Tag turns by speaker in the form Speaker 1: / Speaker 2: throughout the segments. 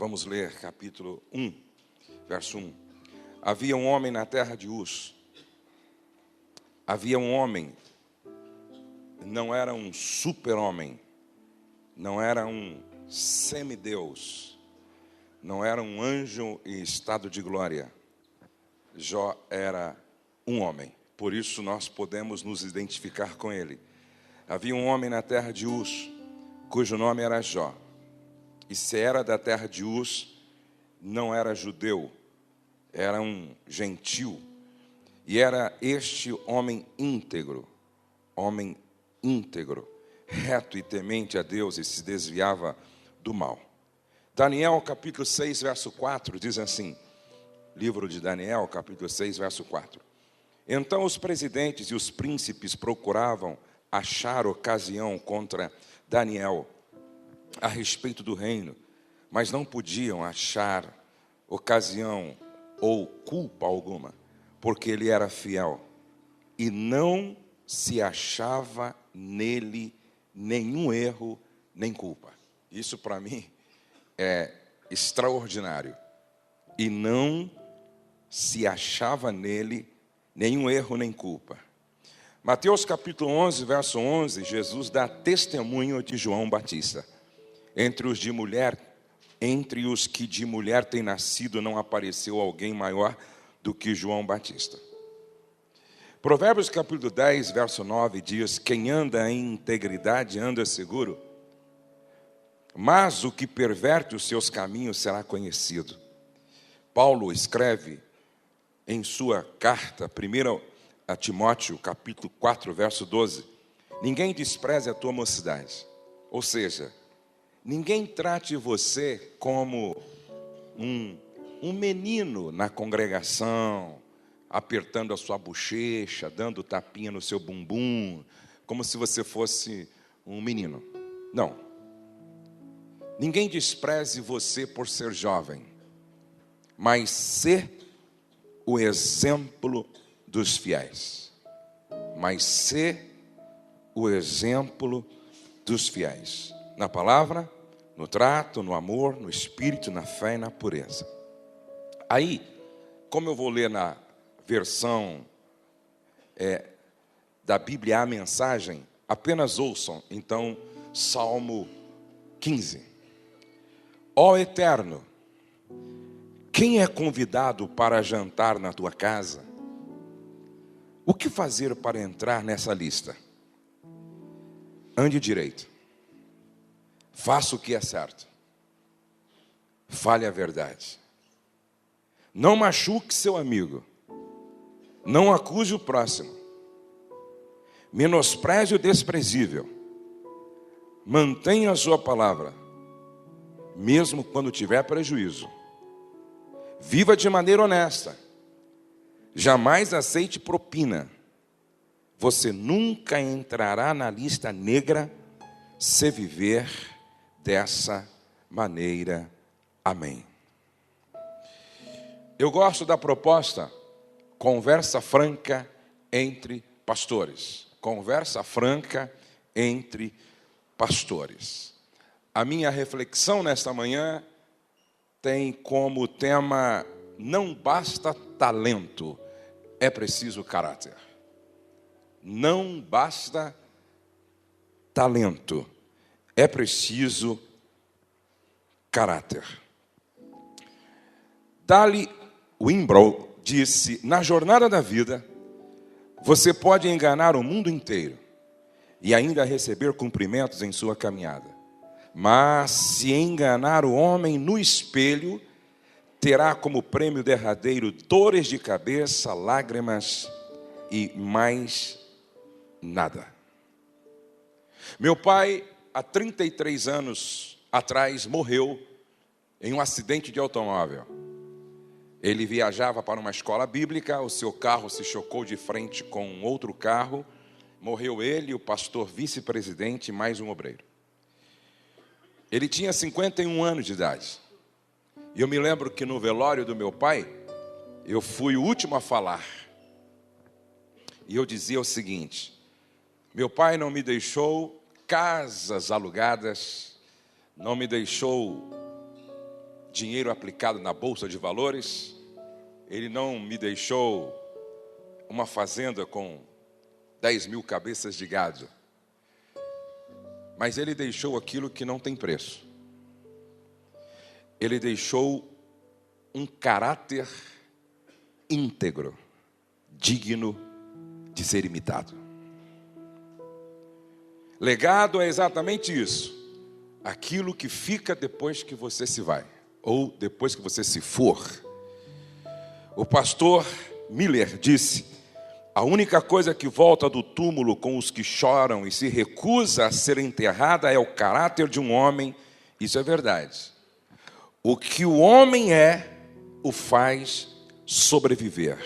Speaker 1: Vamos ler capítulo 1, verso 1. Havia um homem na terra de Uz. Havia um homem, não era um super-homem, não era um semideus, não era um anjo em estado de glória. Jó era um homem, por isso nós podemos nos identificar com ele. Havia um homem na terra de Uz, cujo nome era Jó. E se era da terra de Uz, não era judeu, era um gentil. E era este homem íntegro, reto e temente a Deus, e se desviava do mal. Daniel, capítulo 6, verso 4, diz assim, livro de Daniel, capítulo 6, verso 4. Então os presidentes e os príncipes procuravam achar ocasião contra Daniel a respeito do reino, mas não podiam achar ocasião ou culpa alguma, porque ele era fiel e não se achava nele nenhum erro nem culpa. Isso para mim é extraordinário. E não se achava nele nenhum erro nem culpa. Mateus capítulo 11, verso 11, Jesus dá testemunho de João Batista. Entre os que de mulher tem nascido, não apareceu alguém maior do que João Batista. Provérbios capítulo 10, verso 9 diz: quem anda em integridade anda seguro, mas o que perverte os seus caminhos será conhecido. Paulo escreve em sua carta, 1 a Timóteo, capítulo 4, verso 12, ninguém despreze a tua mocidade. Ou seja, ninguém trate você como um menino na congregação, apertando a sua bochecha, dando tapinha no seu bumbum, como se você fosse um menino. Não. Ninguém despreze você por ser jovem, mas ser o exemplo dos fiéis. Na palavra, no trato, no amor, no espírito, na fé e na pureza. Aí, como eu vou ler na versão da Bíblia, a mensagem, apenas ouçam, então, Salmo 15. Ó Eterno, quem é convidado para jantar na tua casa? O que fazer para entrar nessa lista? Ande direito. Faça o que é certo. Fale a verdade. Não machuque seu amigo. Não acuse o próximo. Menospreze o desprezível. Mantenha a sua palavra, mesmo quando tiver prejuízo. Viva de maneira honesta. Jamais aceite propina. Você nunca entrará na lista negra se viver dessa maneira. Amém. Eu gosto da proposta conversa franca entre pastores. Conversa franca entre pastores. A minha reflexão nesta manhã tem como tema: não basta talento, é preciso caráter. Não basta talento, é preciso caráter. Dali Wimbrol disse: na jornada da vida, você pode enganar o mundo inteiro e ainda receber cumprimentos em sua caminhada. Mas se enganar o homem no espelho, terá como prêmio derradeiro dores de cabeça, lágrimas e mais nada. Meu pai, há 33 anos atrás, morreu em um acidente de automóvel. Ele viajava para uma escola bíblica, o seu carro se chocou de frente com um outro carro, morreu ele, o pastor vice-presidente e mais um obreiro. Ele tinha 51 anos de idade. E eu me lembro que no velório do meu pai, eu fui o último a falar. E eu dizia o seguinte: meu pai não me deixou casas alugadas, não me deixou dinheiro aplicado na bolsa de valores. Ele não me deixou uma fazenda com 10 mil cabeças de gado. Mas Ele deixou aquilo que não tem preço. Ele deixou um caráter íntegro, digno de ser imitado. Legado é exatamente isso. Aquilo que fica depois que você se vai, ou depois que você se for. O pastor Miller disse: a única coisa que volta do túmulo com os que choram e se recusa a ser enterrada é o caráter de um homem. Isso é verdade. O que o homem é, o faz sobreviver.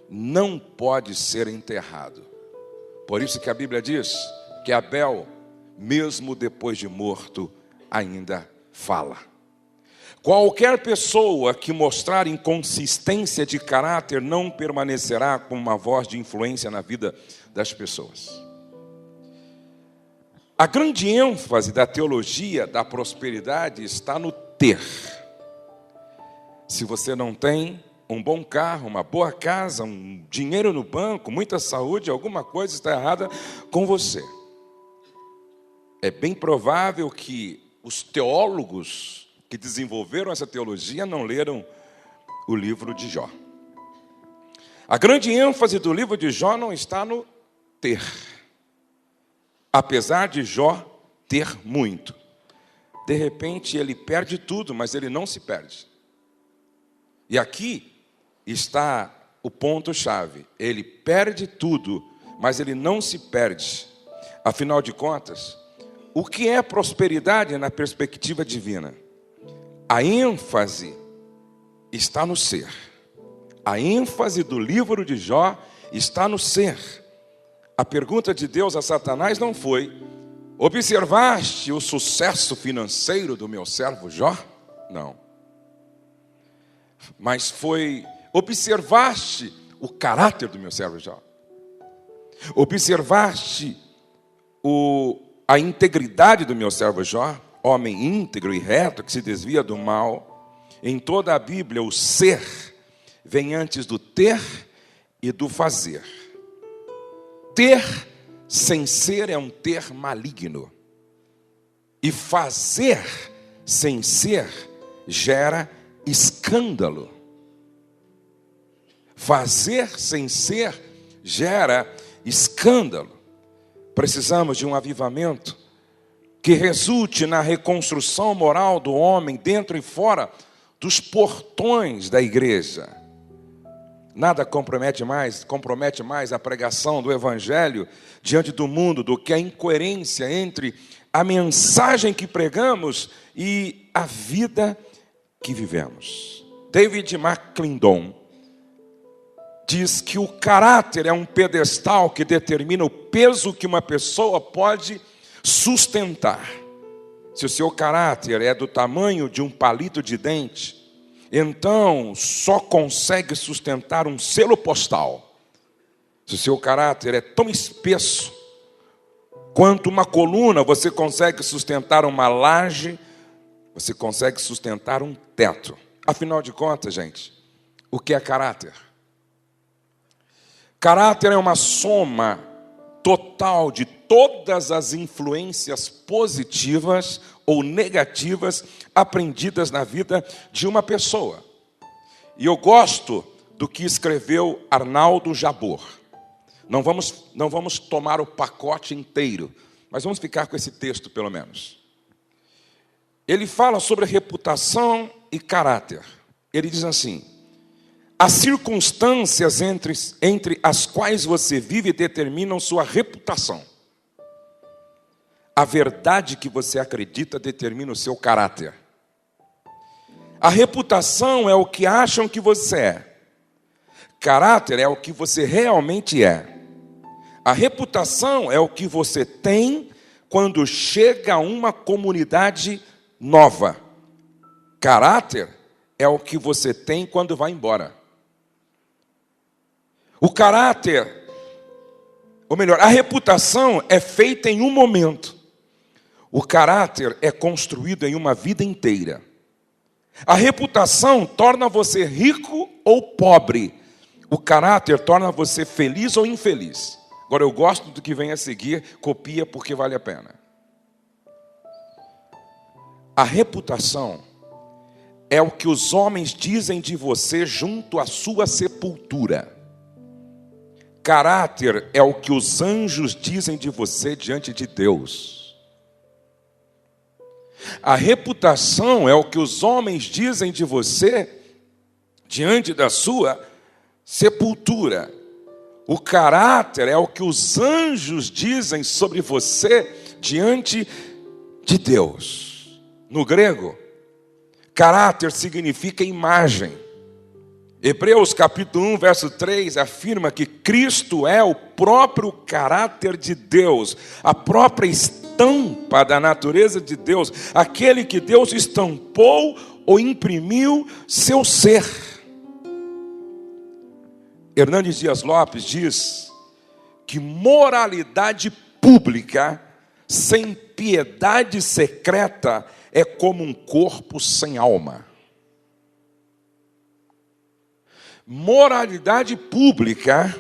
Speaker 1: Não pode ser enterrado. Por isso que a Bíblia diz que Abel, mesmo depois de morto, ainda fala. Qualquer pessoa que mostrar inconsistência de caráter não permanecerá com uma voz de influência na vida das pessoas. A grande ênfase da teologia da prosperidade está no ter. Se você não tem um bom carro, uma boa casa, um dinheiro no banco, muita saúde, alguma coisa está errada com você. É bem provável que os teólogos que desenvolveram essa teologia não leram o livro de Jó. A grande ênfase do livro de Jó não está no ter. Apesar de Jó ter muito. De repente ele perde tudo, mas ele não se perde. E aqui está o ponto-chave. Ele perde tudo, mas ele não se perde. Afinal de contas, o que é prosperidade na perspectiva divina? A ênfase está no ser. A ênfase do livro de Jó está no ser. A pergunta de Deus a Satanás não foi: observaste o sucesso financeiro do meu servo Jó? Não. Mas foi: observaste o caráter do meu servo Jó? Observaste a integridade do meu servo Jó? Homem íntegro e reto, que se desvia do mal. Em toda a Bíblia, o ser vem antes do ter e do fazer. Ter sem ser é um ter maligno. E fazer sem ser gera escândalo. Fazer sem ser gera escândalo. Precisamos de um avivamento que resulte na reconstrução moral do homem dentro e fora dos portões da igreja. Nada compromete mais a pregação do evangelho diante do mundo do que a incoerência entre a mensagem que pregamos e a vida que vivemos. David McClendon diz que o caráter é um pedestal que determina o peso que uma pessoa pode sustentar. Se o seu caráter é do tamanho de um palito de dente, então só consegue sustentar um selo postal. Se o seu caráter é tão espesso quanto uma coluna, você consegue sustentar uma laje, você consegue sustentar um teto. Afinal de contas, gente, o que é caráter? Caráter é uma soma total de todas as influências positivas ou negativas aprendidas na vida de uma pessoa. E eu gosto do que escreveu Arnaldo Jabor. Não vamos tomar o pacote inteiro, mas vamos ficar com esse texto pelo menos. Ele fala sobre reputação e caráter. Ele diz assim: as circunstâncias entre as quais você vive determinam sua reputação. A verdade que você acredita determina o seu caráter. A reputação é o que acham que você é. Caráter é o que você realmente é. A reputação é o que você tem quando chega a uma comunidade nova. Caráter é o que você tem quando vai embora. O caráter, ou melhor, a reputação é feita em um momento. O caráter é construído em uma vida inteira. A reputação torna você rico ou pobre. O caráter torna você feliz ou infeliz. Agora eu gosto do que vem a seguir, copia porque vale a pena. A reputação é o que os homens dizem de você junto à sua sepultura. Caráter é o que os anjos dizem de você diante de Deus. A reputação é o que os homens dizem de você diante da sua sepultura. O caráter é o que os anjos dizem sobre você diante de Deus. No grego, caráter significa imagem. Hebreus capítulo 1, verso 3 afirma que Cristo é o próprio caráter de Deus, a própria estampa da natureza de Deus, aquele que Deus estampou ou imprimiu seu ser. Hernandes Dias Lopes diz que moralidade pública sem piedade secreta é como um corpo sem alma. Moralidade pública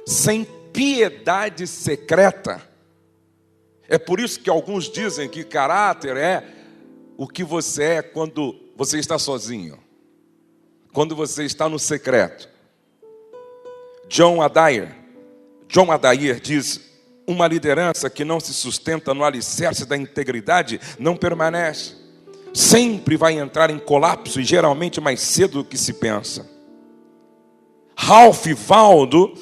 Speaker 1: sem piedade secreta. É por isso que alguns dizem que caráter é o que você é quando você está sozinho, quando você está no secreto. John Adair diz: uma liderança que não se sustenta no alicerce da integridade não permanece. Sempre vai entrar em colapso e geralmente mais cedo do que se pensa. Ralph Waldo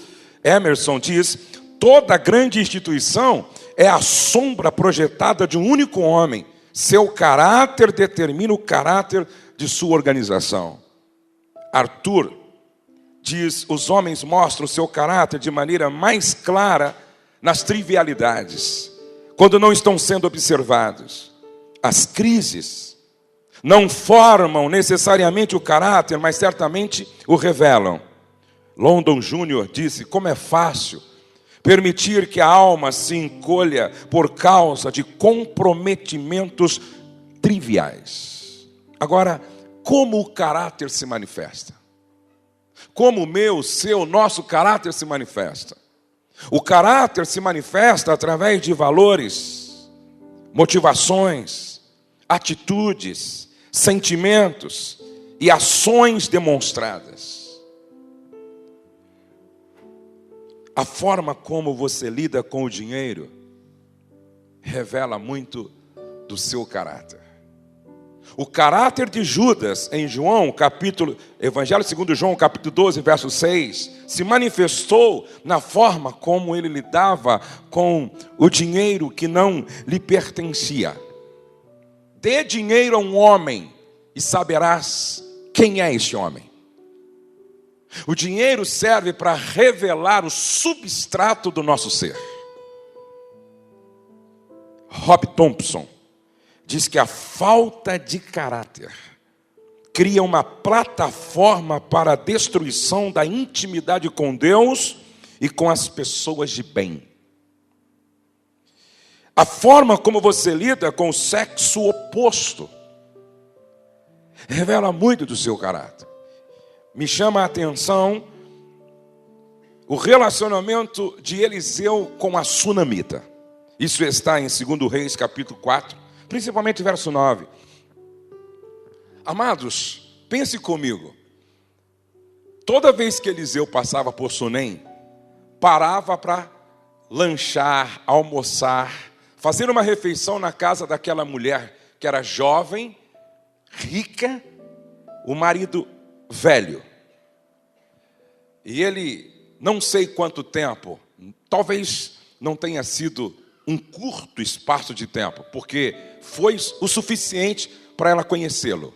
Speaker 1: Emerson diz: toda grande instituição é a sombra projetada de um único homem. Seu caráter determina o caráter de sua organização. Arthur diz: os homens mostram seu caráter de maneira mais clara nas trivialidades, quando não estão sendo observados. As crises não formam necessariamente o caráter, mas certamente o revelam. London Jr. disse: como é fácil permitir que a alma se encolha por causa de comprometimentos triviais. Agora, como o caráter se manifesta? Como o meu, o seu, nosso caráter se manifesta? O caráter se manifesta através de valores, motivações, atitudes, sentimentos e ações demonstradas. A forma como você lida com o dinheiro revela muito do seu caráter. O caráter de Judas em Evangelho segundo João, capítulo 12, verso 6, se manifestou na forma como ele lidava com o dinheiro que não lhe pertencia. Dê dinheiro a um homem e saberás quem é este homem. O dinheiro serve para revelar o substrato do nosso ser. Rob Thompson diz que a falta de caráter cria uma plataforma para a destruição da intimidade com Deus e com as pessoas de bem. A forma como você lida com o sexo oposto revela muito do seu caráter. Me chama a atenção o relacionamento de Eliseu com a sunamita. Isso está em 2 Reis, capítulo 4, principalmente verso 9. Amados, pense comigo. Toda vez que Eliseu passava por Sunem, parava para lanchar, almoçar, fazer uma refeição na casa daquela mulher que era jovem, rica, o marido velho. E ele, não sei quanto tempo, talvez não tenha sido um curto espaço de tempo, porque foi o suficiente para ela conhecê-lo.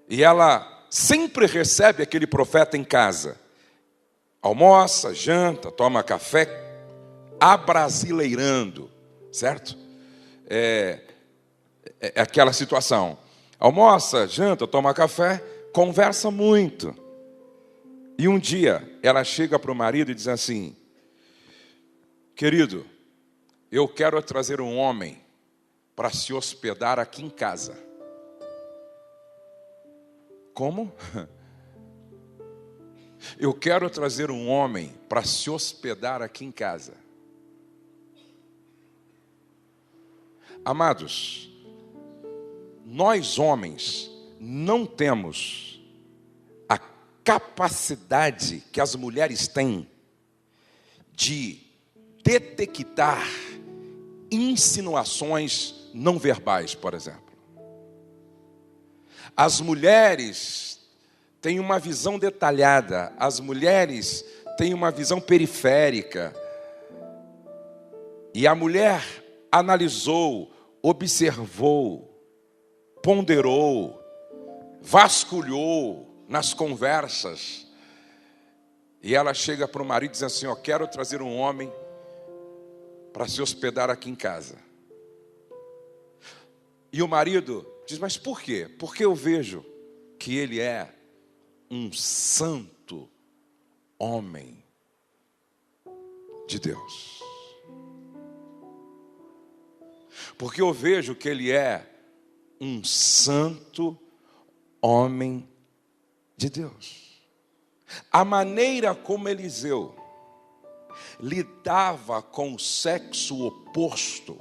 Speaker 1: E ela sempre recebe aquele profeta em casa. Almoça, janta, toma café, abrasileirando, certo? É aquela situação. Almoça, janta, toma café, conversa muito. E um dia ela chega para o marido e diz assim: querido, eu quero trazer um homem para se hospedar aqui em casa. Como? Eu quero trazer um homem para se hospedar aqui em casa. Amados, nós homens não temos a capacidade que as mulheres têm de detectar insinuações não verbais, por exemplo. As mulheres têm uma visão detalhada, as mulheres têm uma visão periférica. E a mulher analisou, observou, ponderou, vasculhou nas conversas. E ela chega para o marido e diz assim: eu quero trazer um homem para se hospedar aqui em casa. E o marido diz: mas por quê? Porque eu vejo que ele é um santo homem de Deus. Porque eu vejo que ele é um santo homem de Deus. A maneira como Eliseu lidava com o sexo oposto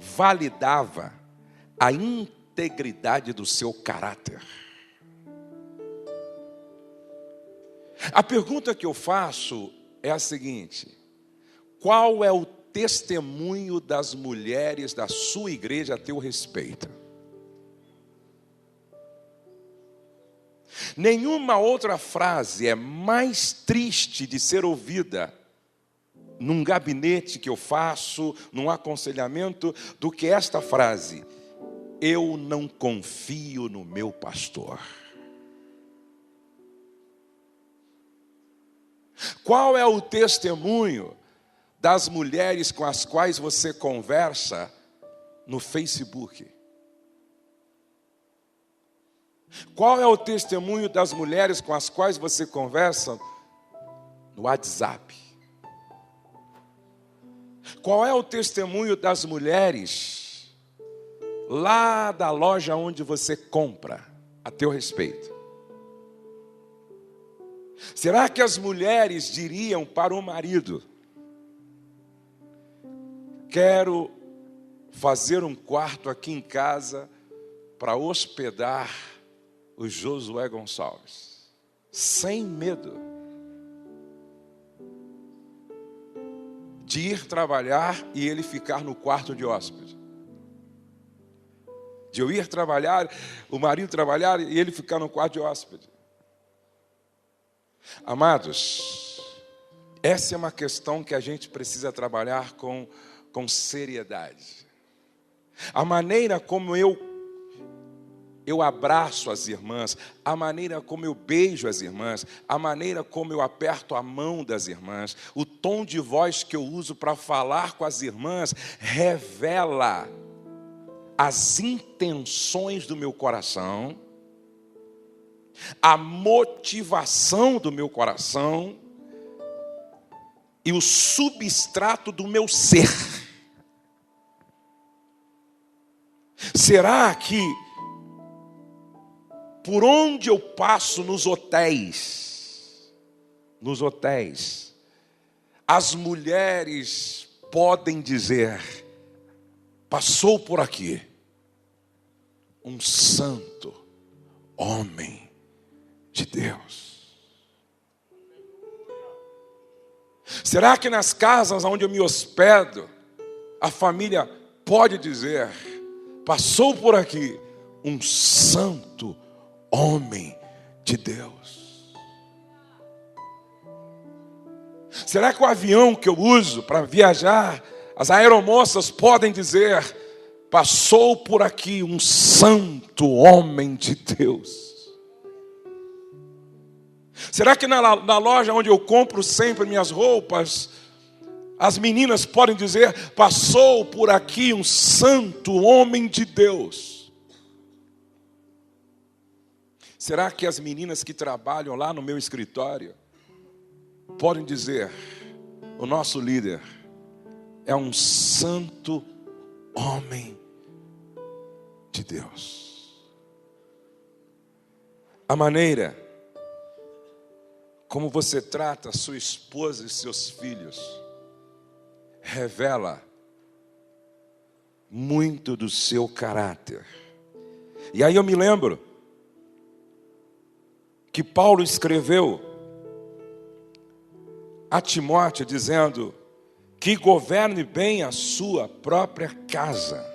Speaker 1: validava a integridade do seu caráter. A pergunta que eu faço é a seguinte: qual é o testemunho das mulheres da sua igreja a teu respeito? Nenhuma outra frase é mais triste de ser ouvida num gabinete que eu faço, num aconselhamento, do que esta frase: eu não confio no meu pastor. Qual é o testemunho das mulheres com as quais você conversa no Facebook? Qual é o testemunho das mulheres com as quais você conversa no WhatsApp? Qual é o testemunho das mulheres lá da loja onde você compra a teu respeito? Será que as mulheres diriam para o marido: quero fazer um quarto aqui em casa para hospedar o Josué Gonçalves, sem medo de ir trabalhar e ele ficar no quarto de hóspede? De eu ir trabalhar, o marido trabalhar e ele ficar no quarto de hóspede? Amados, essa é uma questão que a gente precisa trabalhar com seriedade. A maneira como eu abraço as irmãs, a maneira como eu beijo as irmãs, a maneira como eu aperto a mão das irmãs, o tom de voz que eu uso para falar com as irmãs, revela as intenções do meu coração, a motivação do meu coração e o substrato do meu ser. Será que por onde eu passo nos hotéis, as mulheres podem dizer: passou por aqui um santo homem de Deus? Será que nas casas onde eu me hospedo, a família pode dizer: passou por aqui um santo homem de Deus? Será que o avião que eu uso para viajar, as aeromoças podem dizer: passou por aqui um santo homem de Deus? Será que na loja onde eu compro sempre minhas roupas, as meninas podem dizer: passou por aqui um santo homem de Deus? Será que as meninas que trabalham lá no meu escritório podem dizer: o nosso líder é um santo homem de Deus? A maneira como você trata a sua esposa e seus filhos revela muito do seu caráter. E aí eu me lembro que Paulo escreveu a Timóteo dizendo que governe bem a sua própria casa.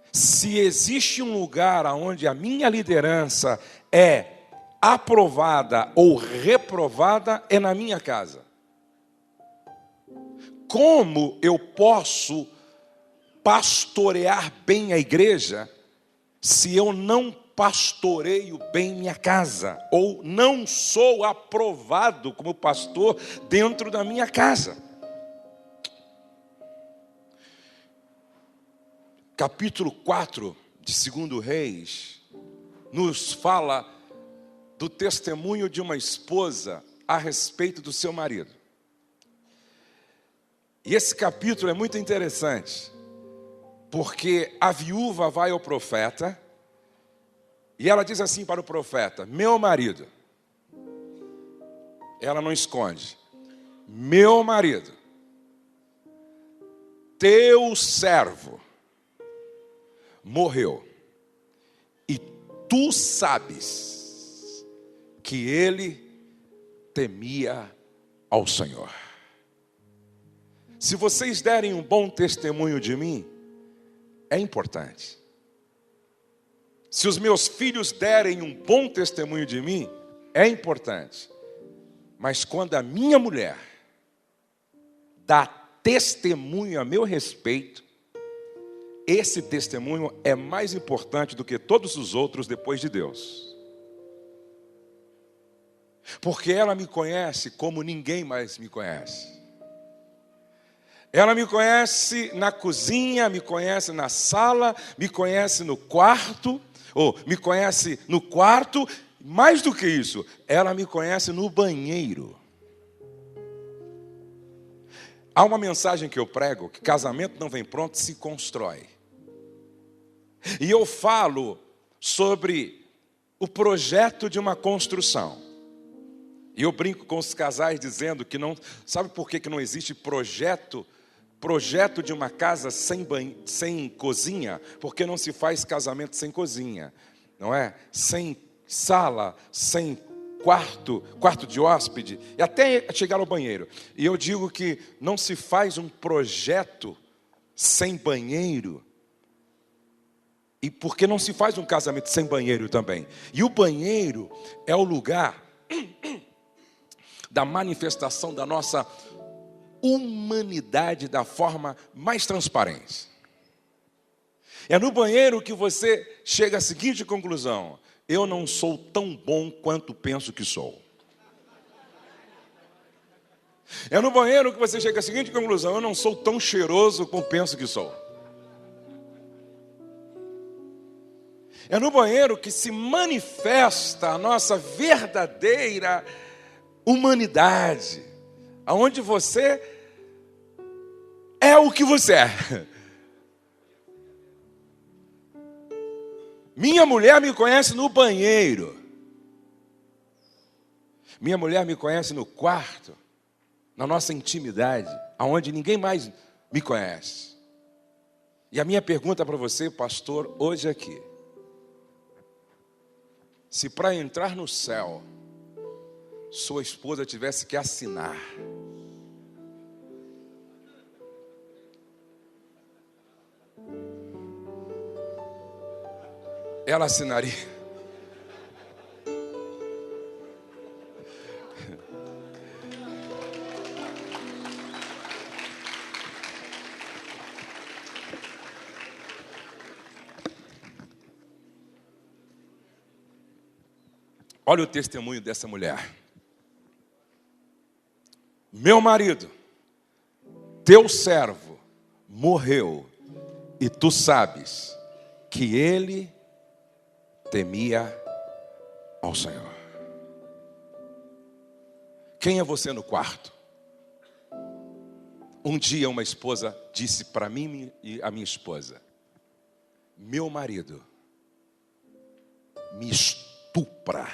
Speaker 1: Se existe um lugar onde a minha liderança é aprovada ou reprovada, é na minha casa. Como eu posso pastorear bem a igreja se eu não pastoreio bem minha casa, ou não sou aprovado como pastor dentro da minha casa? Capítulo 4 de 2 Reis nos fala do testemunho de uma esposa a respeito do seu marido. E esse capítulo é muito interessante, porque a viúva vai ao profeta e ela diz assim para o profeta: meu marido, ela não esconde, meu marido, teu servo, morreu, e tu sabes que ele temia ao Senhor. Se vocês derem um bom testemunho de mim, é importante. Se os meus filhos derem um bom testemunho de mim, é importante. Mas quando a minha mulher dá testemunho a meu respeito, esse testemunho é mais importante do que todos os outros depois de Deus. Porque ela me conhece como ninguém mais me conhece. Ela me conhece na cozinha, me conhece na sala, me conhece no quarto, ou me conhece no quarto. Mais do que isso, ela me conhece no banheiro. Há uma mensagem que eu prego, que casamento não vem pronto, se constrói. E eu falo sobre o projeto de uma construção. E eu brinco com os casais dizendo que não... Sabe por que não existe projeto de uma casa sem cozinha? Porque não se faz casamento sem cozinha, não é? Sem sala, sem quarto de hóspede, e até chegar ao banheiro. E eu digo que não se faz um projeto sem banheiro, e porque não se faz um casamento sem banheiro também. E o banheiro é o lugar da manifestação da nossa humanidade da forma mais transparente. É no banheiro que você chega à seguinte conclusão: eu não sou tão bom quanto penso que sou. É no banheiro que você chega à seguinte conclusão: eu não sou tão cheiroso como penso que sou. É no banheiro que se manifesta a nossa verdadeira humanidade, aonde você é o que você é. Minha mulher me conhece no banheiro. Minha mulher me conhece no quarto, na nossa intimidade, aonde ninguém mais me conhece. E a minha pergunta para você, pastor, hoje aqui: se para entrar no céu, sua esposa tivesse que assinar, ela assinaria? Olha o testemunho dessa mulher. Meu marido, teu servo, morreu, e tu sabes que ele temia ao Senhor. Quem é você no quarto? Um dia uma esposa disse para mim e a minha esposa: meu marido me estupra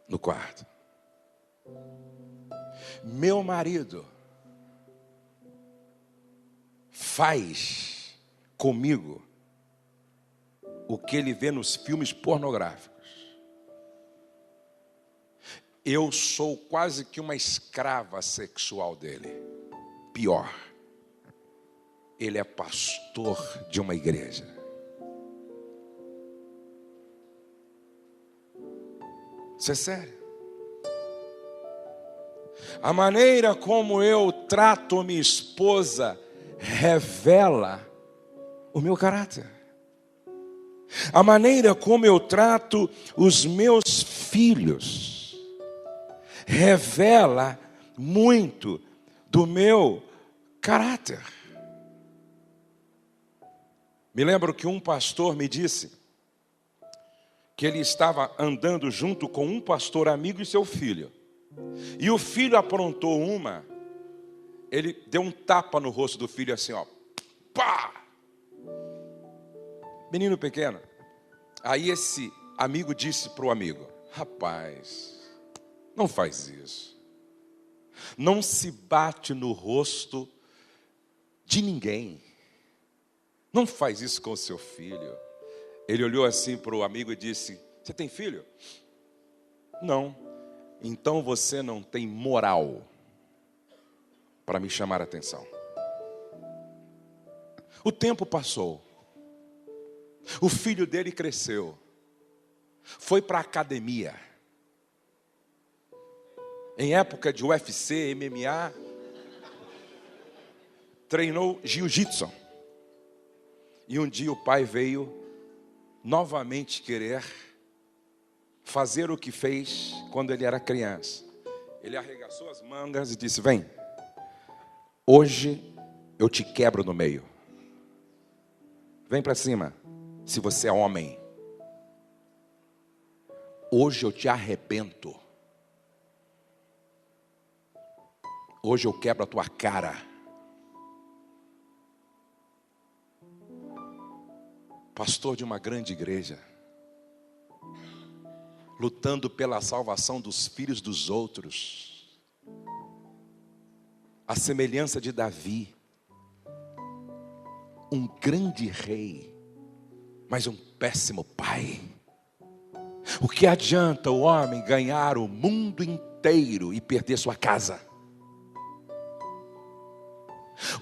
Speaker 1: no quarto. Meu marido faz comigo o que ele vê nos filmes pornográficos. Eu sou quase que uma escrava sexual dele. Pior, ele é pastor de uma igreja. Isso é sério. A maneira como eu trato minha esposa revela o meu caráter. A maneira como eu trato os meus filhos revela muito do meu caráter. Me lembro que um pastor me disse que ele estava andando junto com um pastor amigo e seu filho. E o filho aprontou uma, ele deu um tapa no rosto do filho assim, ó. Pá! Menino pequeno. Aí esse amigo disse para o amigo: rapaz, não faz isso. Não se bate no rosto de ninguém. Não faz isso com o seu filho. Ele olhou assim para o amigo e disse: você tem filho? Não. Então você não tem moral para me chamar a atenção. O tempo passou. O filho dele cresceu. Foi para a academia. Em época de UFC, MMA, treinou jiu-jitsu. E um dia o pai veio novamente querer fazer o que fez quando ele era criança. Ele arregaçou as mangas e disse: vem, hoje eu te quebro no meio. Vem para cima, se você é homem. Hoje eu te arrebento. Hoje eu quebro a tua cara. Pastor de uma grande igreja, lutando pela salvação dos filhos dos outros, a semelhança de Davi, um grande rei, mas um péssimo pai. O que adianta o homem ganhar o mundo inteiro e perder sua casa?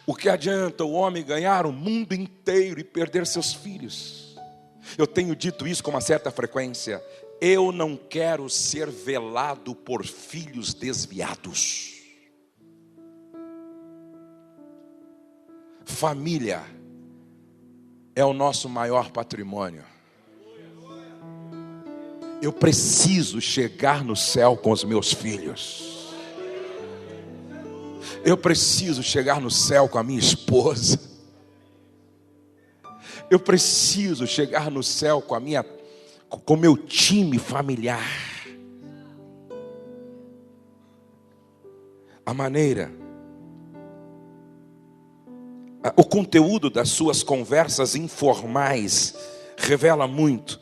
Speaker 1: O que adianta o homem ganhar o mundo inteiro e perder seus filhos? Eu tenho dito isso com uma certa frequência. Eu não quero ser velado por filhos desviados. Família é o nosso maior patrimônio. Eu preciso chegar no céu com os meus filhos. Eu preciso chegar no céu com a minha esposa. Eu preciso chegar no céu com o meu time familiar. A maneira, o conteúdo das suas conversas informais revela muito.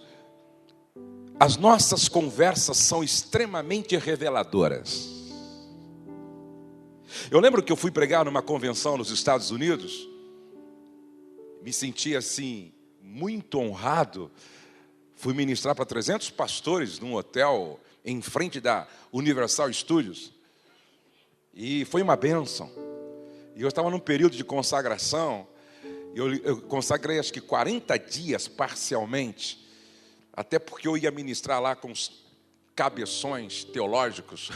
Speaker 1: As nossas conversas são extremamente reveladoras. Eu lembro que eu fui pregar numa convenção nos Estados Unidos. Me senti assim, muito honrado. Fui ministrar para 300 pastores num hotel em frente da Universal Studios. E foi uma bênção. E eu estava num período de consagração. Eu consagrei acho que 40 dias parcialmente. Até porque eu ia ministrar lá com os cabeções teológicos.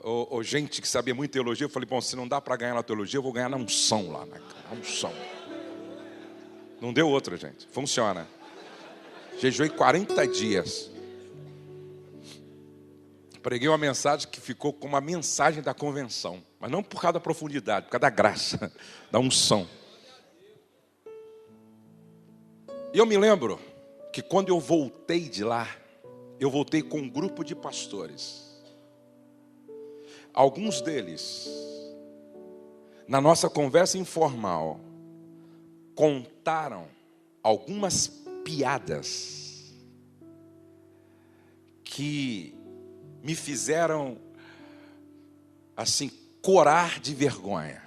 Speaker 1: Ou gente que sabia muito teologia. Eu falei: bom, se não dá para ganhar na teologia, eu vou ganhar na unção lá. Na unção. Não deu outra, gente. Funciona. Jejuei 40 dias. Preguei uma mensagem que ficou como a mensagem da convenção. Mas não por causa da profundidade, por causa da graça, da unção. E eu me lembro que quando eu voltei de lá, eu voltei com um grupo de pastores. Alguns deles, na nossa conversa informal, contaram algumas piadas que me fizeram, assim, corar de vergonha.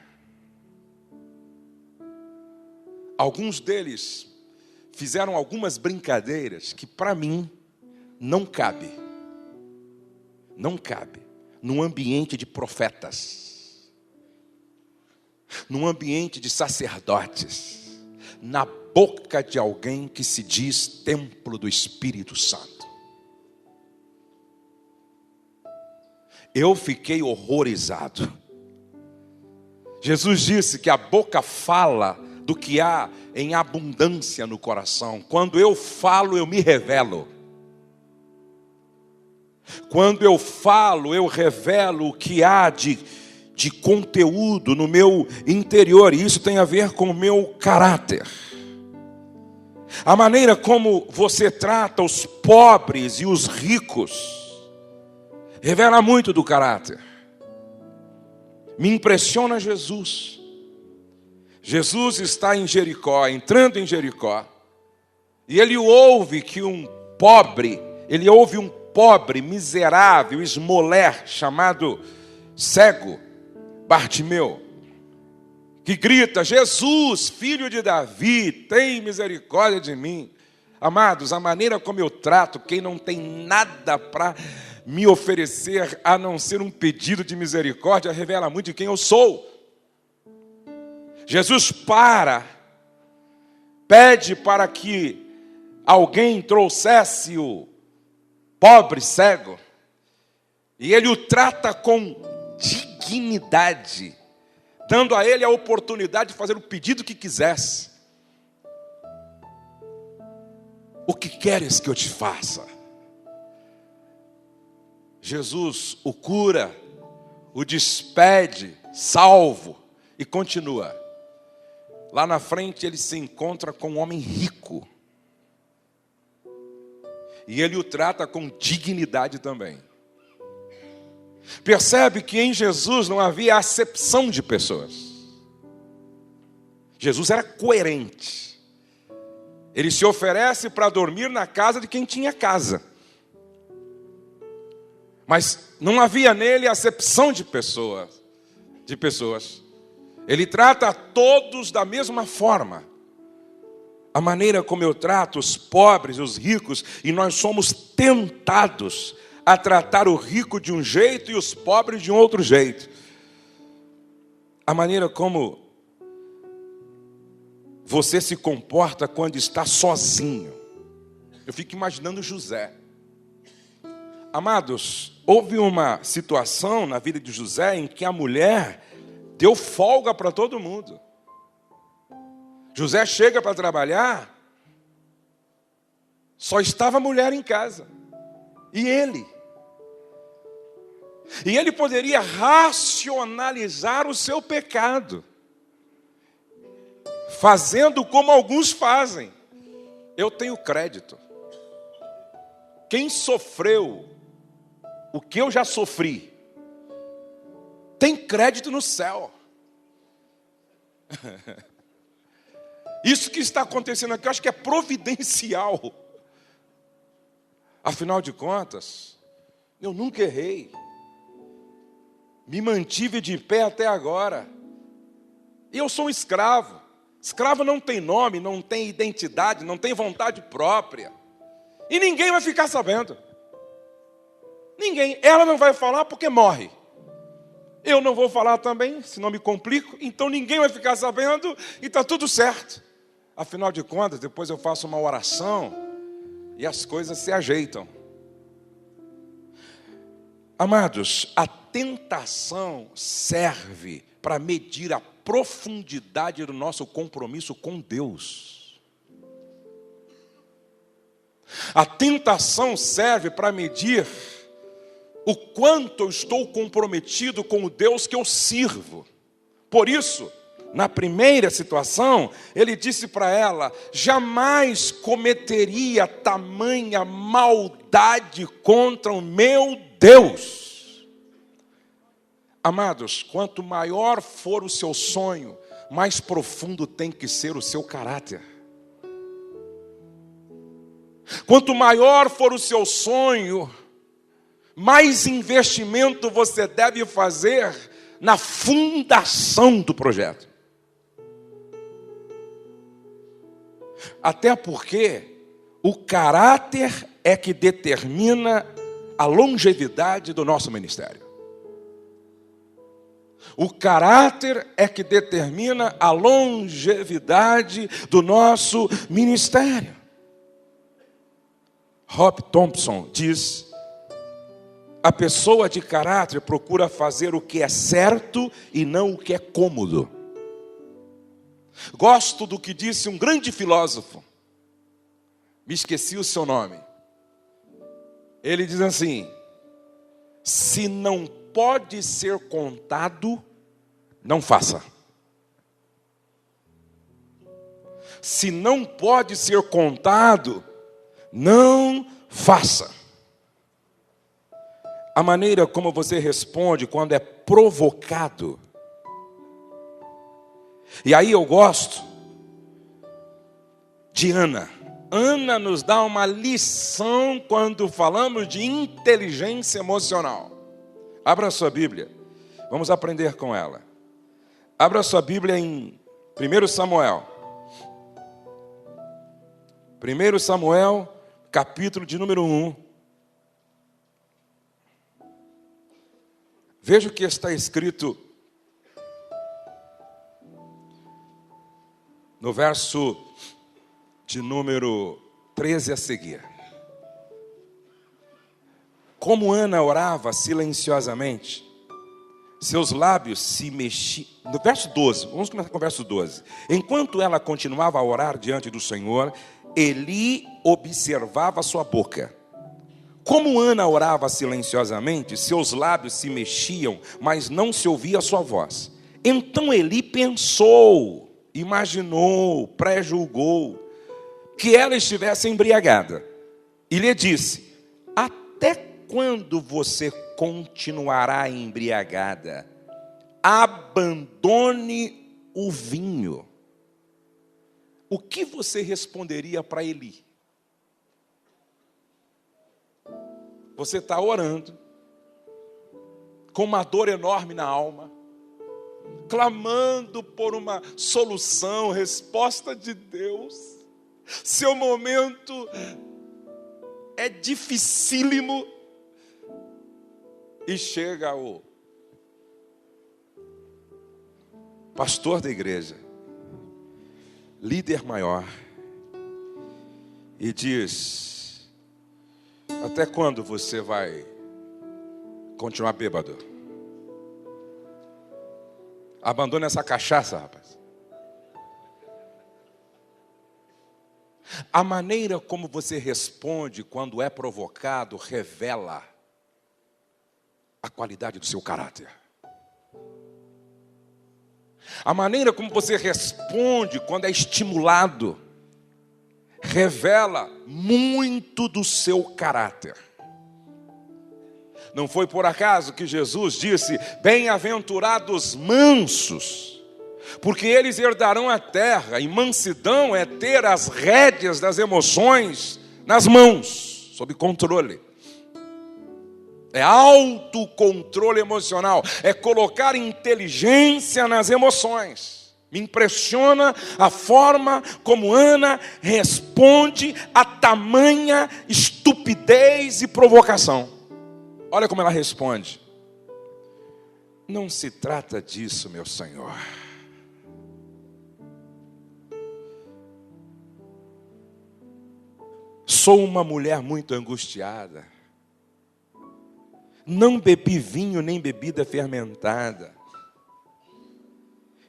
Speaker 1: Alguns deles fizeram algumas brincadeiras que para mim não cabe num ambiente de profetas, num ambiente de sacerdotes, na boca de alguém que se diz templo do Espírito Santo. Eu fiquei horrorizado. Jesus disse que a boca fala do que há em abundância no coração. Quando eu falo, eu me revelo. Quando eu falo, eu revelo o que há de conteúdo no meu interior. E isso tem a ver com o meu caráter. A maneira como você trata os pobres e os ricos revela muito do caráter. Me impressiona Jesus. Jesus está em Jericó, entrando em Jericó, e ele ouve um pobre, miserável, esmoler, chamado cego, Bartimeu, que grita: Jesus, filho de Davi, tem misericórdia de mim. Amados, a maneira como eu trato quem não tem nada para me oferecer a não ser um pedido de misericórdia revela muito de quem eu sou. Jesus pede para que alguém trouxesse o pobre cego, e ele o trata com dignidade, dando a ele a oportunidade de fazer o pedido que quisesse. O que queres que eu te faça? Jesus o cura, o despede, salvo, e continua. Lá na frente ele se encontra com um homem rico. E ele o trata com dignidade também. Percebe que em Jesus não havia acepção de pessoas. Jesus era coerente. Ele se oferece para dormir na casa de quem tinha casa. Mas não havia nele acepção de pessoas. Ele trata a todos da mesma forma. A maneira como eu trato os pobres, os ricos, e nós somos tentados a tratar o rico de um jeito e os pobres de um outro jeito. A maneira como você se comporta quando está sozinho. Eu fico imaginando José. Amados, houve uma situação na vida de José em que a mulher deu folga para todo mundo. José chega para trabalhar, só estava a mulher em casa. E ele poderia racionalizar o seu pecado, fazendo como alguns fazem. Eu tenho crédito. Quem sofreu o que eu já sofri, tem crédito no céu. Isso que está acontecendo aqui, eu acho que é providencial. Afinal de contas, eu nunca errei. Me mantive de pé até agora. E eu sou um escravo. Escravo não tem nome, não tem identidade, não tem vontade própria. E ninguém vai ficar sabendo. Ninguém. Ela não vai falar porque morre. Eu não vou falar também, senão me complico. Então ninguém vai ficar sabendo e está tudo certo. Afinal de contas, depois eu faço uma oração e as coisas se ajeitam. Amados, a tentação serve para medir a profundidade do nosso compromisso com Deus. A tentação serve para medir o quanto eu estou comprometido com o Deus que eu sirvo. Por isso, na primeira situação, ele disse para ela: jamais cometeria tamanha maldade contra o meu Deus. Amados, quanto maior for o seu sonho, mais profundo tem que ser o seu caráter. Quanto maior for o seu sonho, mais investimento você deve fazer na fundação do projeto. Até porque o caráter é que determina a longevidade do nosso ministério. O caráter é que determina a longevidade do nosso ministério. Rob Thompson diz: a pessoa de caráter procura fazer o que é certo e não o que é cômodo. Gosto do que disse um grande filósofo, me esqueci o seu nome. Ele diz assim: se não pode ser contado, não faça. Se não pode ser contado, não faça. A maneira como você responde quando é provocado. E aí eu gosto de Ana. Ana nos dá uma lição quando falamos de inteligência emocional. Abra sua Bíblia, vamos aprender com ela. Abra sua Bíblia em 1 Samuel. 1 Samuel, capítulo de número 1. Veja o que está escrito no verso de número 13 a seguir. Como Ana orava silenciosamente, seus lábios se mexiam. No verso 12, vamos começar com o verso 12. Enquanto ela continuava a orar diante do Senhor, Eli observava sua boca. Como Ana orava silenciosamente, seus lábios se mexiam, mas não se ouvia a sua voz. Então Eli pensou, imaginou, pré-julgou que ela estivesse embriagada. E lhe disse: até quando você continuará embriagada? Abandone o vinho. O que você responderia para Eli? Você está orando, com uma dor enorme na alma, clamando por uma solução, resposta de Deus. Seu momento é dificílimo. E chega o pastor da igreja, líder maior, e diz: até quando você vai continuar bêbado? Abandone essa cachaça, rapaz. A maneira como você responde quando é provocado revela a qualidade do seu caráter. A maneira como você responde quando é estimulado revela muito do seu caráter. Não foi por acaso que Jesus disse: bem-aventurados mansos, porque eles herdarão a terra. E mansidão é ter as rédeas das emoções nas mãos, sob controle. É autocontrole emocional, é colocar inteligência nas emoções. Me impressiona a forma como Ana responde a tamanha estupidez e provocação. Olha como ela responde: não se trata disso, meu Senhor. Sou uma mulher muito angustiada. Não bebi vinho nem bebida fermentada.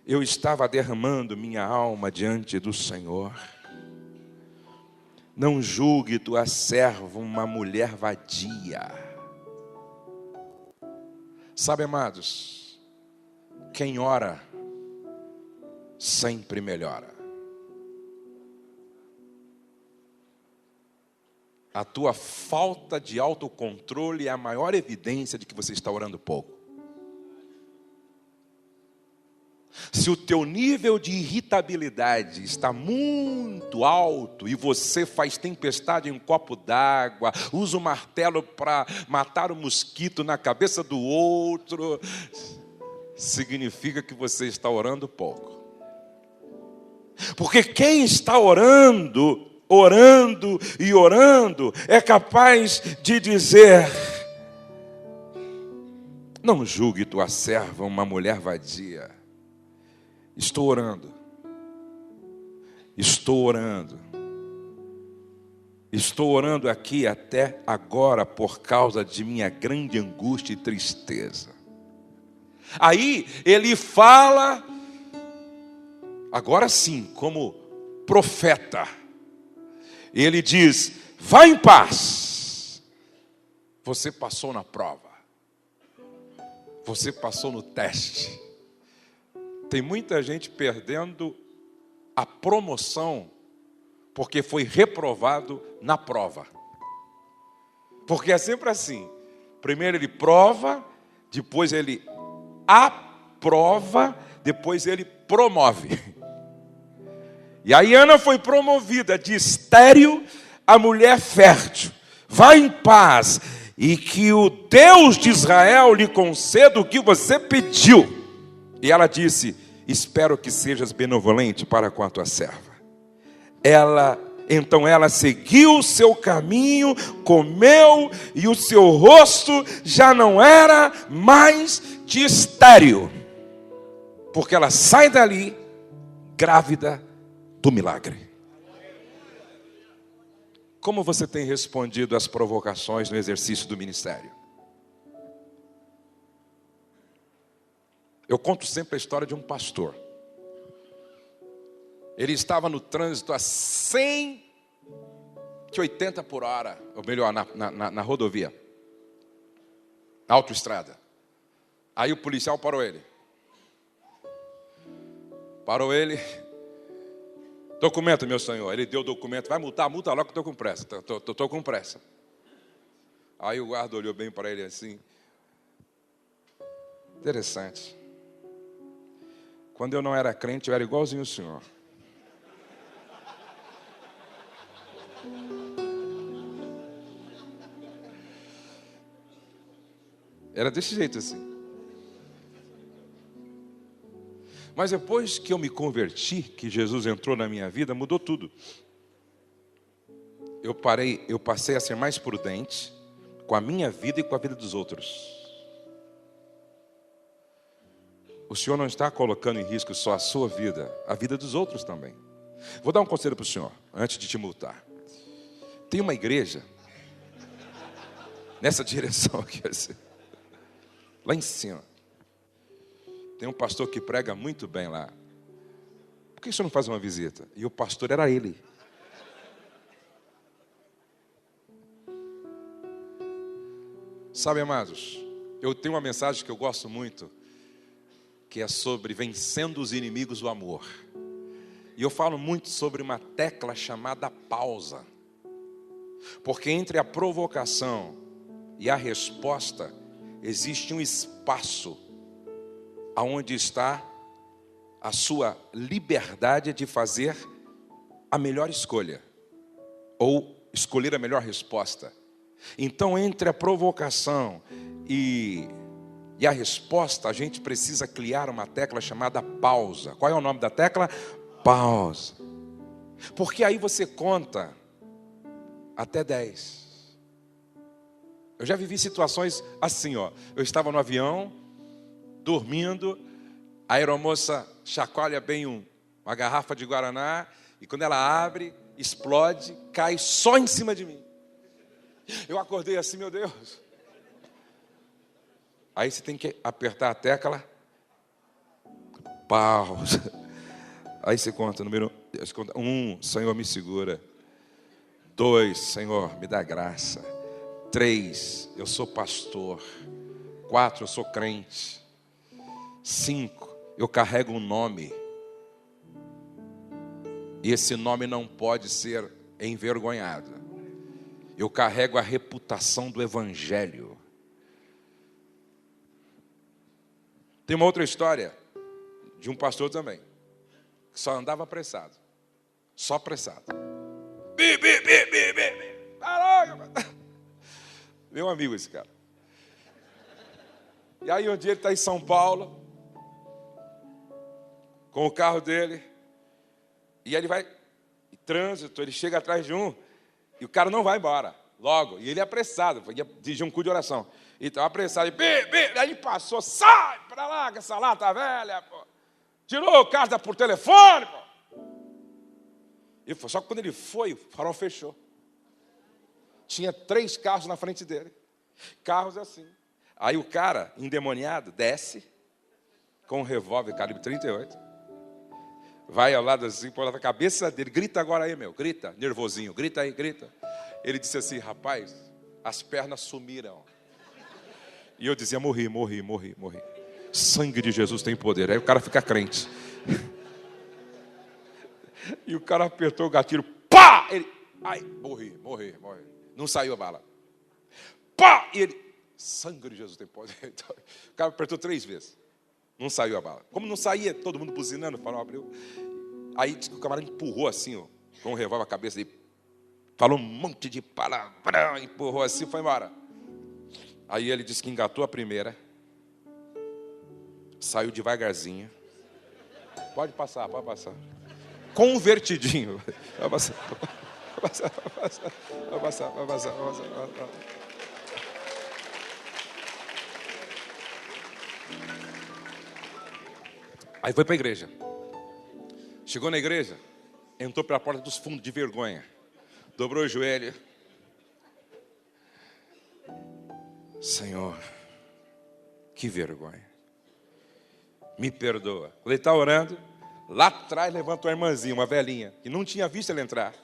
Speaker 1: Eu estava derramando minha alma diante do Senhor. Não julgue tua serva uma mulher vadia. Sabe, amados, quem ora sempre melhora. A tua falta de autocontrole é a maior evidência de que você está orando pouco. Se o teu nível de irritabilidade está muito alto e você faz tempestade em um copo d'água, usa um martelo para matar um mosquito na cabeça do outro, significa que você está orando pouco. Porque quem está orando e orando, é capaz de dizer: não julgue tua serva uma mulher vadia. Estou orando. Estou orando aqui até agora por causa de minha grande angústia e tristeza. Aí ele fala, agora sim, como profeta. Ele diz: vá em paz. Você passou na prova. Você passou no teste. Tem muita gente perdendo a promoção porque foi reprovado na prova. Porque é sempre assim. Primeiro ele prova, depois ele aprova, depois ele promove. E aí Ana foi promovida de estéril a mulher fértil. Vá em paz e que o Deus de Israel lhe conceda o que você pediu. E ela disse: espero que sejas benevolente para com a tua serva. Então ela seguiu o seu caminho, comeu, e o seu rosto já não era mais de estéril, porque ela sai dali grávida do milagre. Como você tem respondido às provocações no exercício do ministério? Eu conto sempre a história de um pastor. Ele estava no trânsito a 180 por hora, ou melhor, na rodovia, na autoestrada. Aí o policial parou ele. Documento, meu senhor. Ele deu o documento. Vai multar, multa logo que estou com pressa. Estou com pressa. Aí o guarda olhou bem para ele assim. Interessante. Quando eu não era crente, eu era igualzinho o senhor. Era desse jeito assim. Mas depois que eu me converti, que Jesus entrou na minha vida, mudou tudo. Eu passei a ser mais prudente com a minha vida e com a vida dos outros. O Senhor não está colocando em risco só a sua vida, a vida dos outros também. Vou dar um conselho para o senhor, antes de te multar. Tem uma igreja, nessa direção aqui, assim, lá em cima. Tem um pastor que prega muito bem lá. Por que o senhor não faz uma visita? E o pastor era ele. Sabe, amados, eu tenho uma mensagem que eu gosto muito, que é sobre vencendo os inimigos do amor. E eu falo muito sobre uma tecla chamada pausa. Porque entre a provocação e a resposta existe um espaço aonde está a sua liberdade de fazer a melhor escolha ou escolher a melhor resposta. Então, entre a provocação e a resposta, a gente precisa criar uma tecla chamada pausa. Qual é o nome da tecla? Pausa. Porque aí você conta até 10. Eu já vivi situações assim, ó. Eu estava no avião, dormindo, a aeromoça chacoalha bem uma garrafa de Guaraná, e quando ela abre, explode, cai só em cima de mim. Eu acordei assim, meu Deus. Aí você tem que apertar a tecla, pausa. Aí você conta, número 1, Senhor me segura. 2, Senhor me dá graça. 3, eu sou pastor. 4, eu sou crente. 5, eu carrego um nome. E esse nome não pode ser envergonhado. Eu carrego a reputação do Evangelho. Tem uma outra história de um pastor também, que só andava apressado. Só apressado. Bi, bi, bi, bi, bi, bi. Meu amigo esse cara. E aí um dia ele está em São Paulo, com o carro dele, e ele vai, em trânsito, ele chega atrás de um, e o cara não vai embora, logo. E ele é apressado, ia dirigir um culto de oração. E estava apressado, aí ele passou, sai para lá, que essa lata velha, pô. Tirou o carro por telefone, pô. E só que quando ele foi, o farol fechou. Tinha 3 carros na frente dele. Carros assim. Aí o cara, endemoniado, desce com um revólver calibre 38. Vai ao lado assim, põe na cabeça dele. Grita agora aí, meu. Grita, nervosinho. Grita aí, grita. Ele disse assim, rapaz, as pernas sumiram. E eu dizia, morri. Sangue de Jesus tem poder. Aí o cara fica crente. E o cara apertou o gatilho. Pá! Ele, ai, morri. Não saiu a bala. Pá! E ele, sangue de Jesus tem poder. Então, o cara apertou 3 vezes. Não saiu a bala. Como não saía, todo mundo buzinando, o farol abriu. Aí disse que o camarada empurrou assim, ó, com um revólver na cabeça dele. Falou um monte de palavrão, empurrou assim, foi embora. Aí ele disse que engatou a primeira. Saiu devagarzinho. Pode passar. Convertidinho. Vai passar. Aí foi para a igreja. Chegou na igreja, entrou pela porta dos fundos de vergonha. Dobrou o joelho. Senhor, que vergonha. Me perdoa. Quando ele está orando, lá atrás levantou a irmãzinha, uma velhinha, que não tinha visto ele entrar.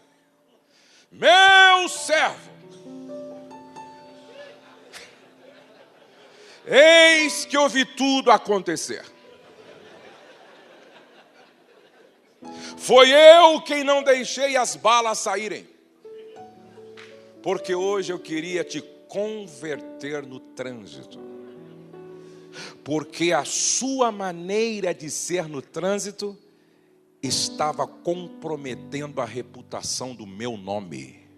Speaker 1: Meu servo, eis que eu vi tudo acontecer. Foi eu quem não deixei as balas saírem. Porque hoje eu queria te converter no trânsito. Porque a sua maneira de ser no trânsito estava comprometendo a reputação do meu nome.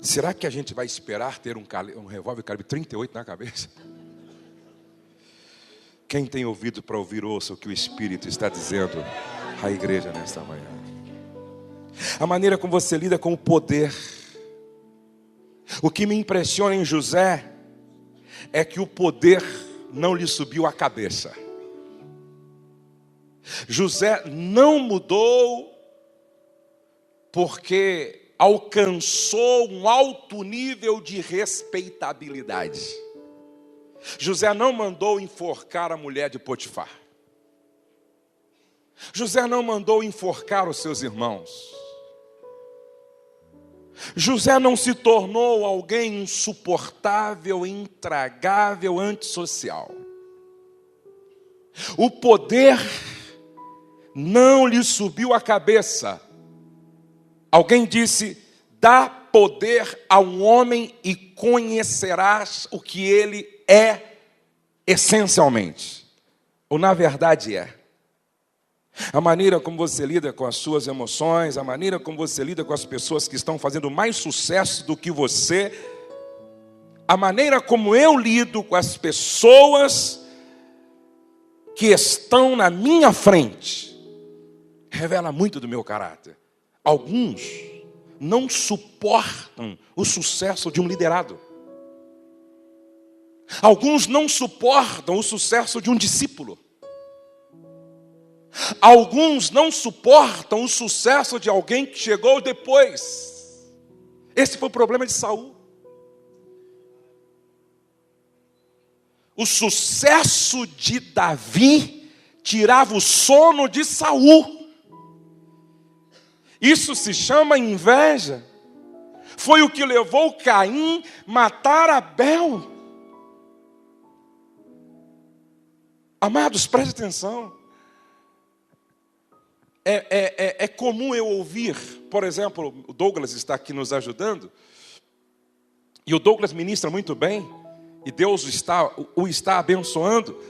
Speaker 1: Será que a gente vai esperar ter um revólver calibre 38 na cabeça? Quem tem ouvido para ouvir, ouça o que o Espírito está dizendo à igreja nesta manhã. A maneira como você lida com o poder. O que me impressiona em José é que o poder não lhe subiu à cabeça. José não mudou porque alcançou um alto nível de respeitabilidade. José não mandou enforcar a mulher de Potifar. José não mandou enforcar os seus irmãos. José não se tornou alguém insuportável, intragável, antissocial. O poder não lhe subiu à cabeça. Alguém disse, dá poder a um homem e conhecerás o que ele é essencialmente. Ou na verdade é. A maneira como você lida com as suas emoções, a maneira como você lida com as pessoas que estão fazendo mais sucesso do que você, a maneira como eu lido com as pessoas que estão na minha frente, revela muito do meu caráter. Alguns não suportam o sucesso de um liderado. Alguns não suportam o sucesso de um discípulo. Alguns não suportam o sucesso de alguém que chegou depois. Esse foi o problema de Saul. O sucesso de Davi tirava o sono de Saul. Isso se chama inveja. Foi o que levou Caim a matar Abel. Amados, preste atenção. É comum eu ouvir, por exemplo, o Douglas está aqui nos ajudando, E o Douglas ministra muito bem, e Deus o está abençoando.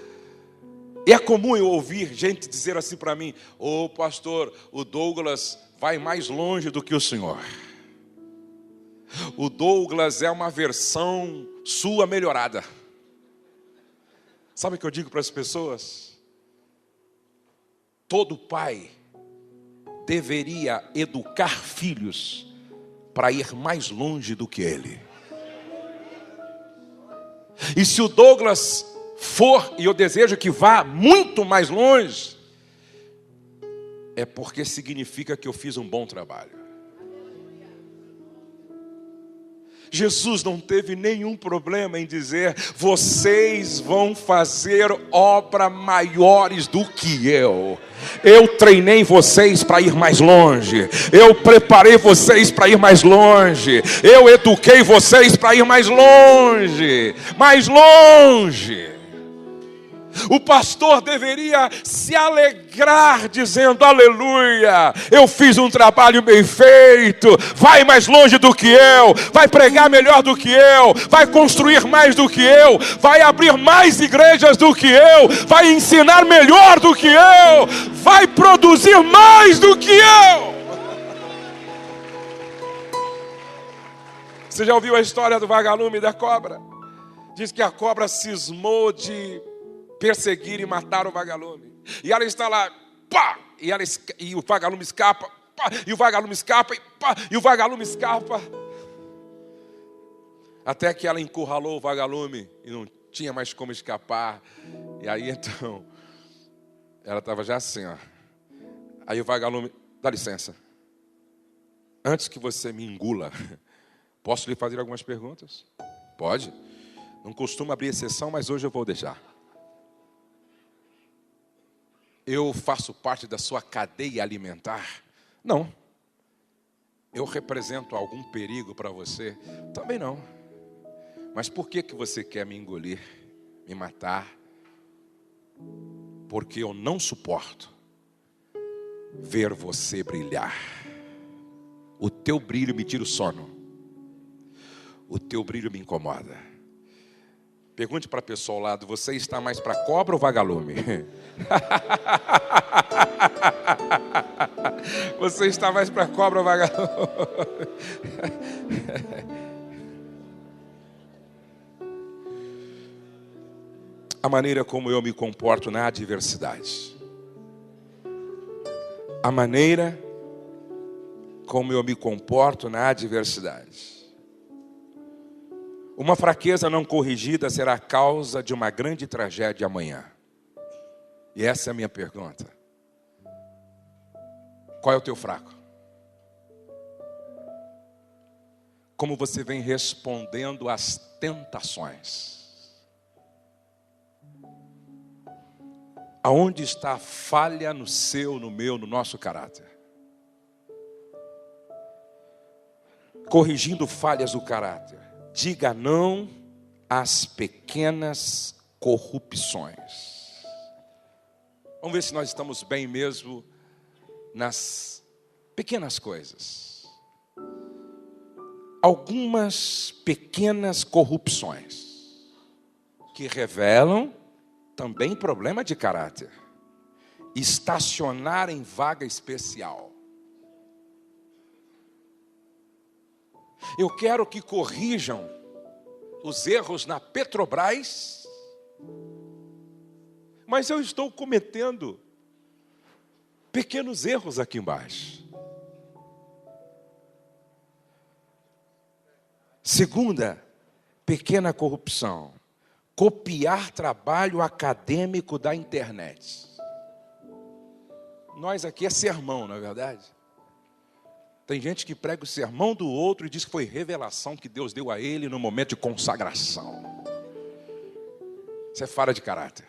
Speaker 1: E é comum eu ouvir gente dizer assim para mim: ô pastor, o Douglas vai mais longe do que o senhor. O Douglas é uma versão sua melhorada. Sabe o que eu digo para as pessoas? Todo pai deveria educar filhos para ir mais longe do que ele. E se o Douglas for, e eu desejo que vá muito mais longe, é porque significa que eu fiz um bom trabalho. Jesus não teve nenhum problema em dizer: vocês vão fazer obras maiores do que eu. Eu treinei vocês para ir mais longe. Eu preparei vocês para ir mais longe. Eu eduquei vocês para ir mais longe. Mais longe. O pastor deveria se alegrar dizendo: aleluia, eu fiz um trabalho bem feito. Vai mais longe do que eu, vai pregar melhor do que eu, vai construir mais do que eu, vai abrir mais igrejas do que eu, vai ensinar melhor do que eu, vai produzir mais do que eu. Você já ouviu a história do vagalume e da cobra? Diz que a cobra cismou de perseguir e matar o vagalume. E ela está lá, pá, e o vagalume escapa, pá, e o vagalume escapa, e pá, e o vagalume escapa. Até que ela encurralou o vagalume e não tinha mais como escapar. E aí então, ela estava já assim, ó. Aí o vagalume: dá licença, antes que você me engula, posso lhe fazer algumas perguntas? Pode. Não costumo abrir exceção, mas hoje eu vou deixar. Eu faço parte da sua cadeia alimentar? Não. Eu represento algum perigo para você? Também não. Mas por que você quer me engolir, me matar? Porque eu não suporto ver você brilhar. O teu brilho me tira o sono. O teu brilho me incomoda. Pergunte para a pessoa ao lado: você está mais para cobra ou vagalume? Você está mais para cobra ou vagalume? A maneira como eu me comporto na adversidade. A maneira como eu me comporto na adversidade. Uma fraqueza não corrigida será a causa de uma grande tragédia amanhã. E essa é a minha pergunta. Qual é o teu fraco? Como você vem respondendo às tentações? Aonde está a falha no seu, no meu, no nosso caráter? Corrigindo falhas do caráter. Diga não às pequenas corrupções. Vamos ver se nós estamos bem mesmo nas pequenas coisas. Algumas pequenas corrupções que revelam também problema de caráter. Estacionar em vaga especial. Eu quero que corrijam os erros na Petrobras, mas eu estou cometendo pequenos erros aqui embaixo. Segunda, pequena corrupção: copiar trabalho acadêmico da internet. Nós aqui é sermão, não é verdade? Tem gente que prega o sermão do outro e diz que foi revelação que Deus deu a ele no momento de consagração. Isso é falha de caráter.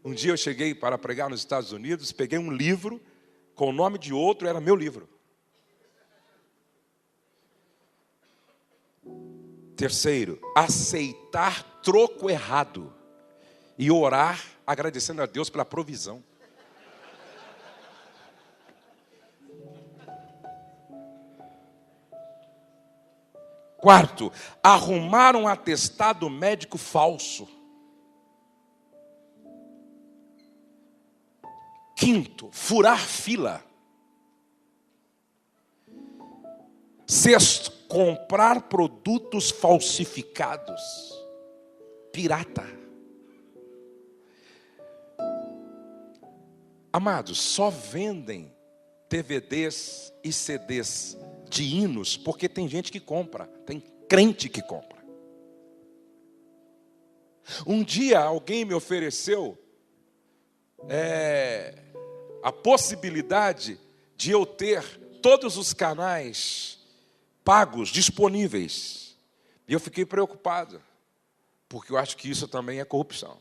Speaker 1: Um dia eu cheguei para pregar nos Estados Unidos, peguei um livro com o nome de outro, era meu livro. Terceiro, aceitar troco errado e orar agradecendo a Deus pela provisão. Quarto, arrumar um atestado médico falso. Quinto, furar fila. Sexto, comprar produtos falsificados. Pirata. Amados, só vendem DVDs e CDs de hinos porque tem gente que compra, tem crente que compra. Um dia alguém me ofereceu a possibilidade de eu ter todos os canais pagos, disponíveis. E eu fiquei preocupado, porque eu acho que isso também é corrupção.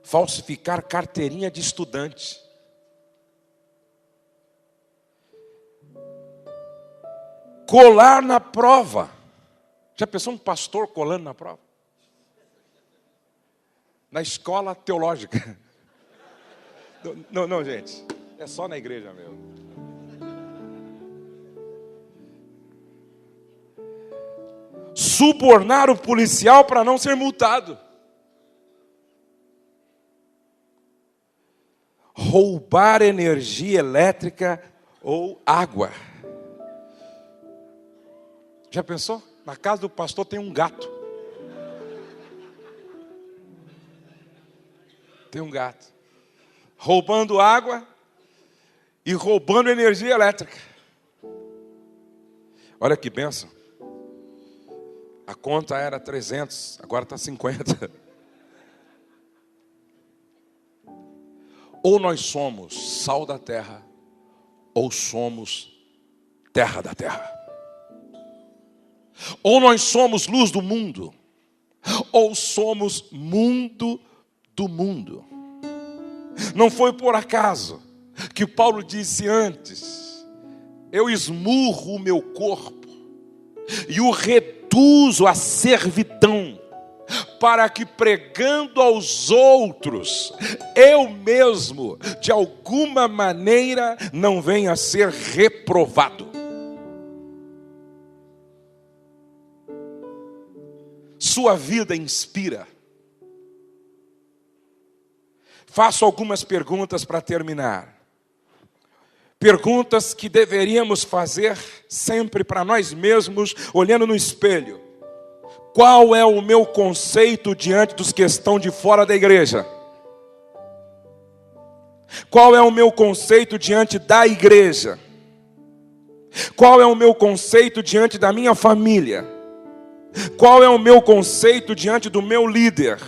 Speaker 1: Falsificar carteirinha de estudante. Colar na prova. Já pensou um pastor colando na prova? Na escola teológica. Não, gente. É só na igreja mesmo. Subornar o policial para não ser multado. Roubar energia elétrica ou água. Já pensou? Na casa do pastor tem um gato. Tem um gato. Roubando água e roubando energia elétrica. Olha que bênção. A conta era 300, agora está 50. Ou nós somos sal da terra, ou somos terra da terra. Ou nós somos luz do mundo, ou somos mundo do mundo. Não foi por acaso que Paulo disse antes: eu esmurro o meu corpo e o reduzo à servidão, para que pregando aos outros, eu mesmo, de alguma maneira, não venha a ser reprovado. Sua vida inspira. Faço algumas perguntas para terminar. Perguntas que deveríamos fazer sempre para nós mesmos, olhando no espelho. Qual é o meu conceito diante dos que estão de fora da igreja? Qual é o meu conceito diante da igreja? Qual é o meu conceito diante da minha família? Qual é o meu conceito diante do meu líder?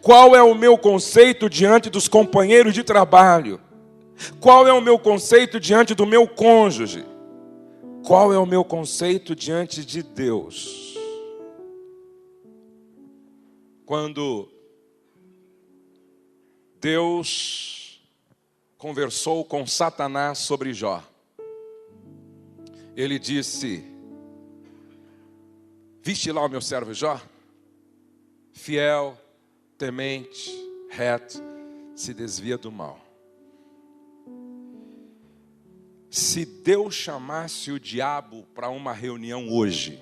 Speaker 1: Qual é o meu conceito diante dos companheiros de trabalho? Qual é o meu conceito diante do meu cônjuge? Qual é o meu conceito diante de Deus? Quando Deus conversou com Satanás sobre Jó, ele disse: viste lá o meu servo Jó? Fiel, temente, reto, se desvia do mal. Se Deus chamasse o diabo para uma reunião hoje,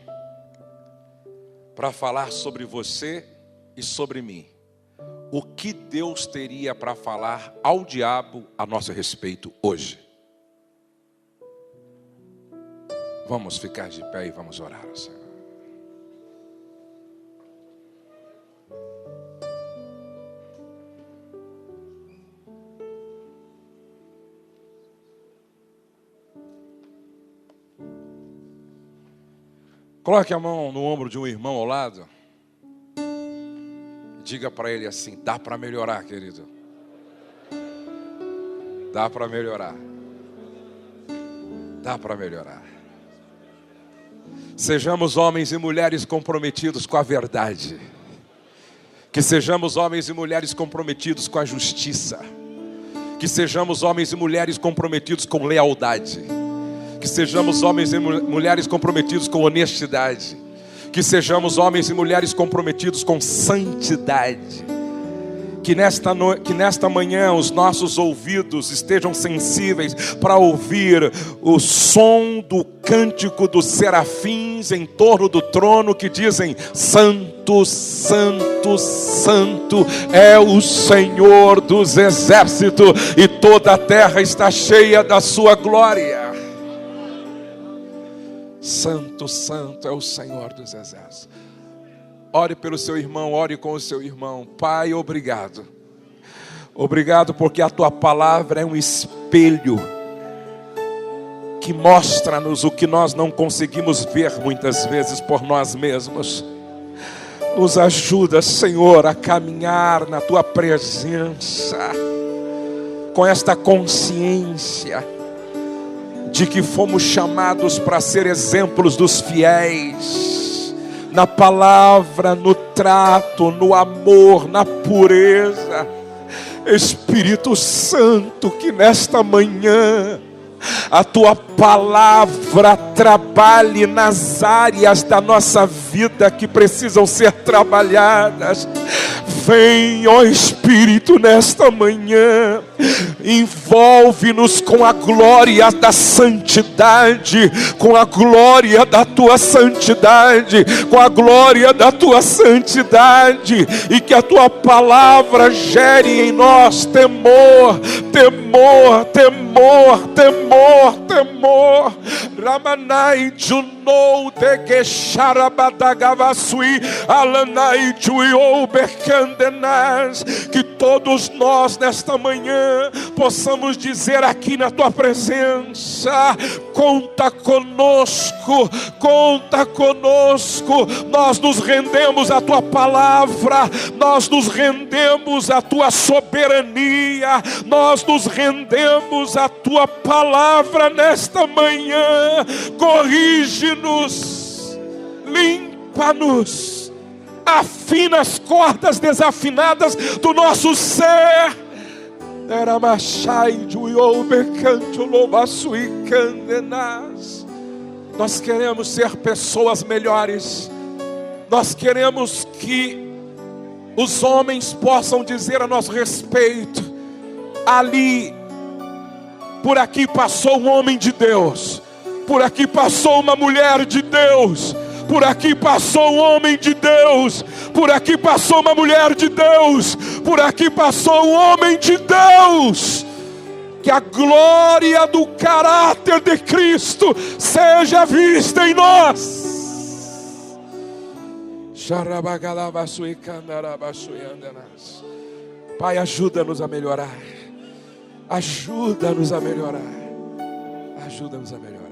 Speaker 1: para falar sobre você e sobre mim, o que Deus teria para falar ao diabo a nosso respeito hoje? Vamos ficar de pé e vamos orar ao Senhor. Coloque a mão no ombro de um irmão ao lado. Diga para ele assim: dá para melhorar, querido. Dá para melhorar. Dá para melhorar. Sejamos homens e mulheres comprometidos com a verdade. Que sejamos homens e mulheres comprometidos com a justiça. Que sejamos homens e mulheres comprometidos com lealdade. Que sejamos homens e mulheres comprometidos com honestidade. Que sejamos homens e mulheres comprometidos com santidade. Que nesta manhã os nossos ouvidos estejam sensíveis para ouvir o som do cântico dos serafins em torno do trono que dizem: Santo, Santo, Santo é o Senhor dos exércitos, e toda a terra está cheia da sua glória. Santo, Santo é o Senhor dos exércitos. Ore pelo seu irmão, ore com o seu irmão. Pai, obrigado. Obrigado porque a tua palavra é um espelho que mostra-nos o que nós não conseguimos ver muitas vezes por nós mesmos. Nos ajuda, Senhor, a caminhar na tua presença com esta consciência de que fomos chamados para ser exemplos dos fiéis. Na palavra, no trato, no amor, na pureza. Espírito Santo, que nesta manhã a tua palavra trabalhe nas áreas da nossa vida que precisam ser trabalhadas. Vem, ó Espírito, nesta manhã, envolve-nos com a glória da santidade, com a glória da tua santidade, com a glória da tua santidade, e que a tua palavra gere em nós temor, temor, temor, temor, temor. Ramanai junou de gesharabadagavasui alanai juiou bercandenas. Que todos nós nesta manhã possamos dizer aqui na tua presença: conta conosco, conta conosco. Nós nos rendemos à tua palavra, nós nos rendemos à tua soberania, nós nos rendemos à tua palavra nesta manhã. Corrige-nos, limpa-nos, afina as cordas desafinadas do nosso ser. Nós queremos ser pessoas melhores. Nós queremos que os homens possam dizer a nosso respeito: ali, por aqui passou um homem de Deus, por aqui passou uma mulher de Deus, por aqui passou um homem de Deus, por aqui passou uma mulher de Deus, por aqui passou um homem de Deus. Que a glória do caráter de Cristo seja vista em nós. Pai, ajuda-nos a melhorar. Ajuda-nos a melhorar. Ajuda-nos a melhorar.